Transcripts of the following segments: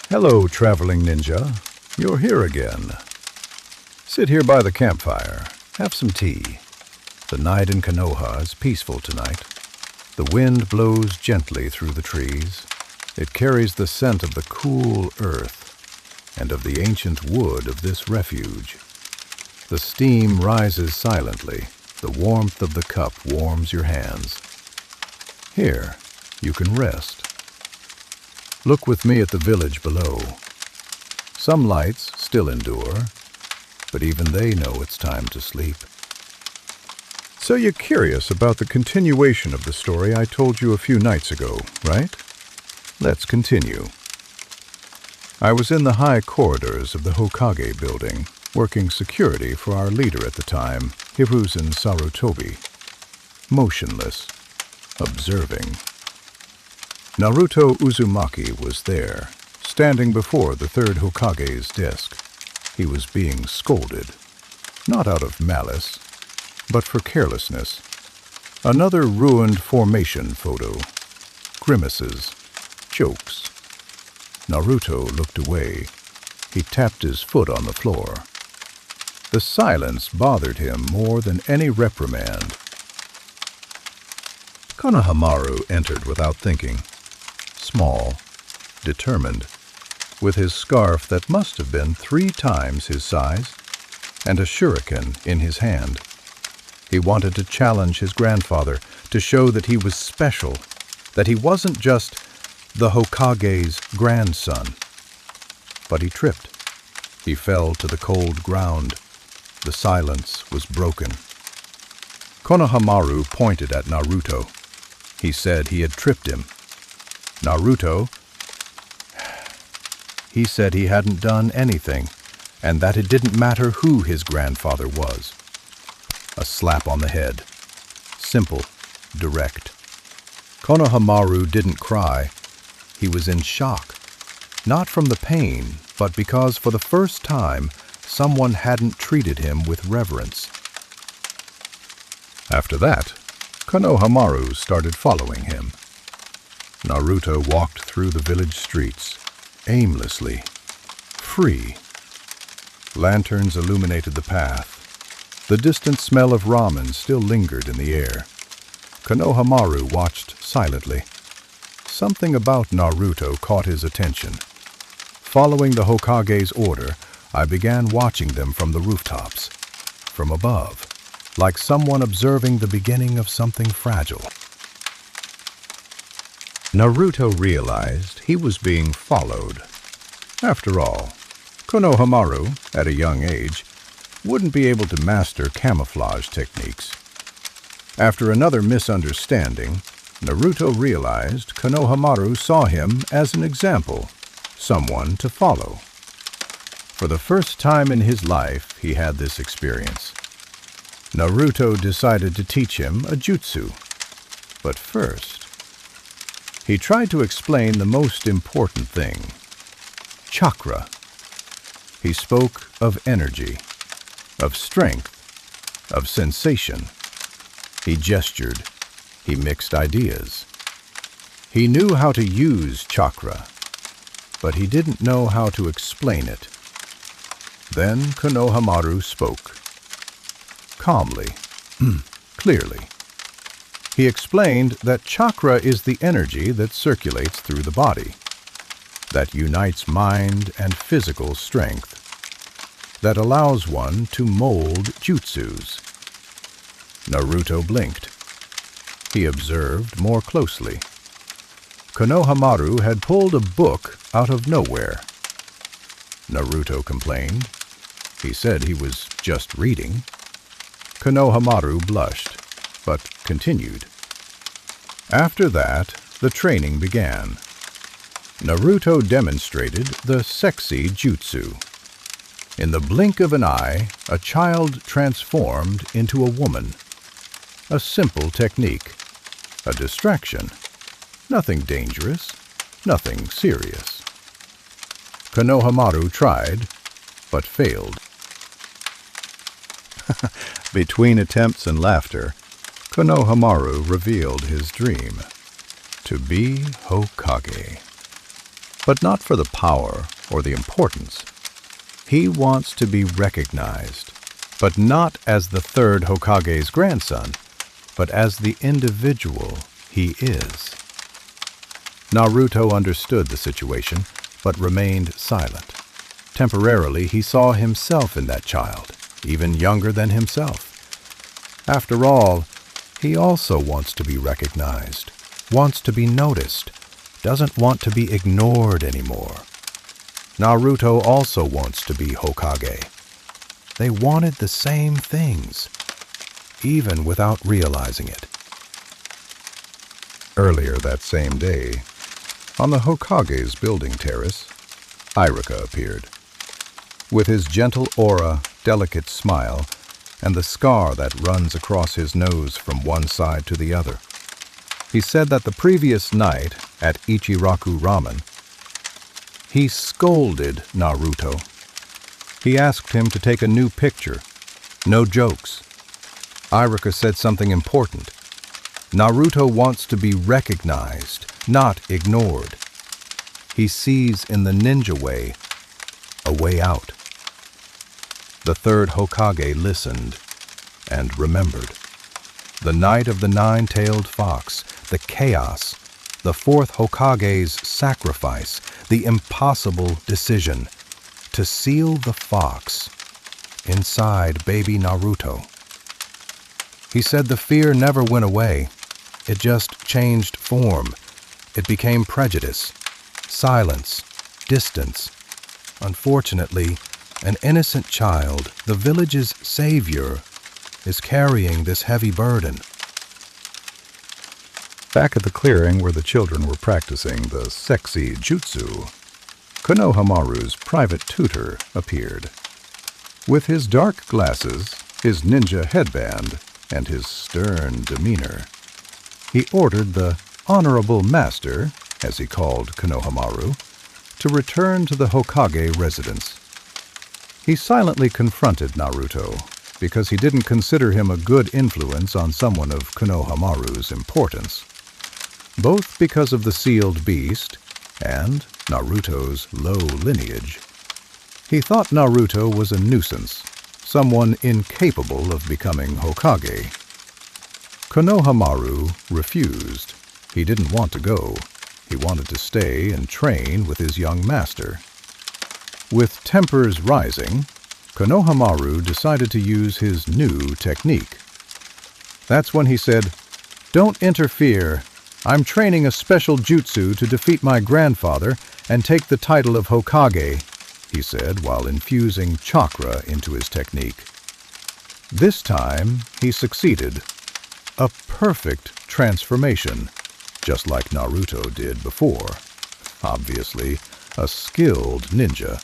Hello, traveling ninja. You're here again. Sit here by the campfire. Have some tea. The night in Konoha is peaceful tonight. The wind blows gently through the trees. It carries the scent of the cool earth and of the ancient wood of this refuge. The steam rises silently. The warmth of the cup warms your hands. Here, you can rest. Look with me at the village below. Some lights still endure, but even they know it's time to sleep. So you're curious about the continuation of the story I told you a few nights ago, right? Let's continue. I was in the high corridors of the Hokage building, working security for our leader at the time, Hiruzen Sarutobi. Motionless, observing. Naruto Uzumaki was there, standing before the third Hokage's desk. He was being scolded, not out of malice, but for carelessness. Another ruined formation photo. Grimaces. Jokes. Naruto looked away. He tapped his foot on the floor. The silence bothered him more than any reprimand. Konohamaru entered without thinking. Small, determined, with his scarf that must have been 3 times his size, and a shuriken in his hand. He wanted to challenge his grandfather, to show that he was special, that he wasn't just the Hokage's grandson. But he tripped. He fell to the cold ground. The silence was broken. Konohamaru pointed at Naruto. He said he had tripped him. Naruto, he said he hadn't done anything, and that it didn't matter who his grandfather was. A slap on the head. Simple, direct. Konohamaru didn't cry. He was in shock. Not from the pain, but because for the first time, someone hadn't treated him with reverence. After that, Konohamaru started following him. Naruto walked through the village streets, aimlessly, free. Lanterns illuminated the path. The distant smell of ramen still lingered in the air. Konohamaru watched silently. Something about Naruto caught his attention. Following the Hokage's order, I began watching them from the rooftops, from above, like someone observing the beginning of something fragile. Naruto realized he was being followed. After all, Konohamaru, at a young age, wouldn't be able to master camouflage techniques. After another misunderstanding, Naruto realized Konohamaru saw him as an example, someone to follow. For the first time in his life, he had this experience. Naruto decided to teach him a jutsu. But first, he tried to explain the most important thing, chakra. He spoke of energy, of strength, of sensation. He gestured. He mixed ideas. He knew how to use chakra, but he didn't know how to explain it. Then Konohamaru spoke. Calmly, clearly. He explained that chakra is the energy that circulates through the body, that unites mind and physical strength, that allows one to mold jutsus. Naruto blinked. He observed more closely. Konohamaru had pulled a book out of nowhere. Naruto complained. He said he was just reading. Konohamaru blushed, but continued. After that, the training began. Naruto demonstrated the sexy jutsu. In the blink of an eye, a child transformed into a woman. A simple technique. A distraction. Nothing dangerous. Nothing serious. Konohamaru tried, but failed. Between attempts and laughter, Konohamaru revealed his dream, to be Hokage. but not for the power or the importance. He wants to be recognized, but not as the third Hokage's grandson, but as the individual he is. Naruto understood the situation, but remained silent. Temporarily, he saw himself in that child, even younger than himself. After all, he also wants to be recognized, wants to be noticed, doesn't want to be ignored anymore. Naruto also wants to be Hokage. They wanted the same things, even without realizing it. Earlier that same day, on the Hokage's building terrace, Iruka appeared. With his gentle aura, delicate smile, and the scar that runs across his nose from one side to the other. He said that the previous night at Ichiraku Ramen, he scolded Naruto. He asked him to take a new picture. No jokes. Iruka said something important. Naruto wants to be recognized, not ignored. He sees in the ninja way a way out. The third Hokage listened and remembered. The night of the nine-tailed fox, the chaos, the fourth Hokage's sacrifice, the impossible decision to seal the fox inside baby Naruto. He said the fear never went away. It just changed form. It became prejudice, silence, distance. Unfortunately, an innocent child, the village's savior, is carrying this heavy burden. Back at the clearing where the children were practicing the sexy jutsu, Konohamaru's private tutor appeared. With his dark glasses, his ninja headband, and his stern demeanor, he ordered the honorable master, as he called Konohamaru, to return to the Hokage residence. He silently confronted Naruto because he didn't consider him a good influence on someone of Konohamaru's importance, both because of the sealed beast and Naruto's low lineage. He thought Naruto was a nuisance, someone incapable of becoming Hokage. Konohamaru refused. He didn't want to go. He wanted to stay and train with his young master. With tempers rising, Konohamaru decided to use his new technique. That's when he said, "Don't interfere. I'm training a special jutsu to defeat my grandfather and take the title of Hokage," he said while infusing chakra into his technique. This time, he succeeded. A perfect transformation, just like Naruto did before. Obviously, a skilled ninja,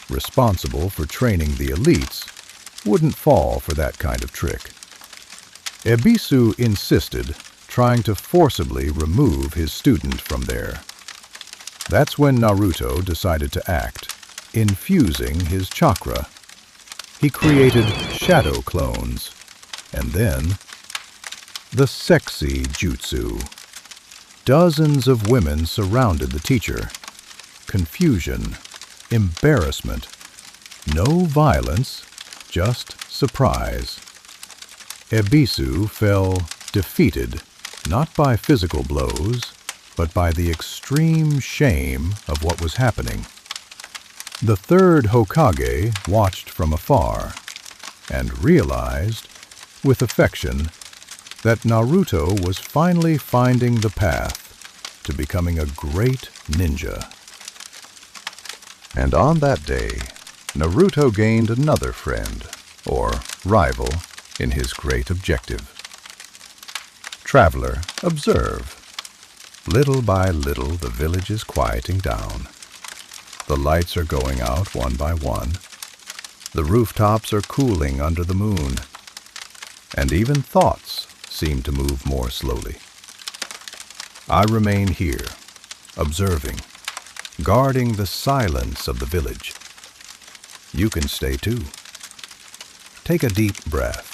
responsible for training the elites, wouldn't fall for that kind of trick. Ebisu insisted, trying to forcibly remove his student from there. That's when Naruto decided to act, infusing his chakra. He created shadow clones, and then the sexy jutsu. Dozens of women surrounded the teacher. Confusion, embarrassment, no violence, just surprise. Ebisu fell defeated, not by physical blows, but by the extreme shame of what was happening. The third Hokage watched from afar and realized, with affection, that Naruto was finally finding the path to becoming a great ninja. And on that day, Naruto gained another friend, or rival, in his great objective. Traveler, observe. Little by little, the village is quieting down. The lights are going out one by one. The rooftops are cooling under the moon. And even thoughts seem to move more slowly. I remain here, observing, guarding the silence of the village. You can stay too. Take a deep breath.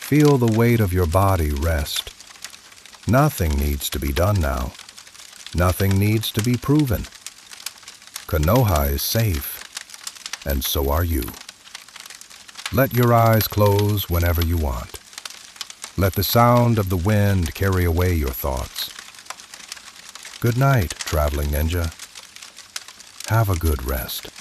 Feel the weight of your body rest. Nothing needs to be done now. Nothing needs to be proven. Konoha is safe, and so are you. Let your eyes close whenever you want. Let the sound of the wind carry away your thoughts. Good night, traveling ninja. Have a good rest.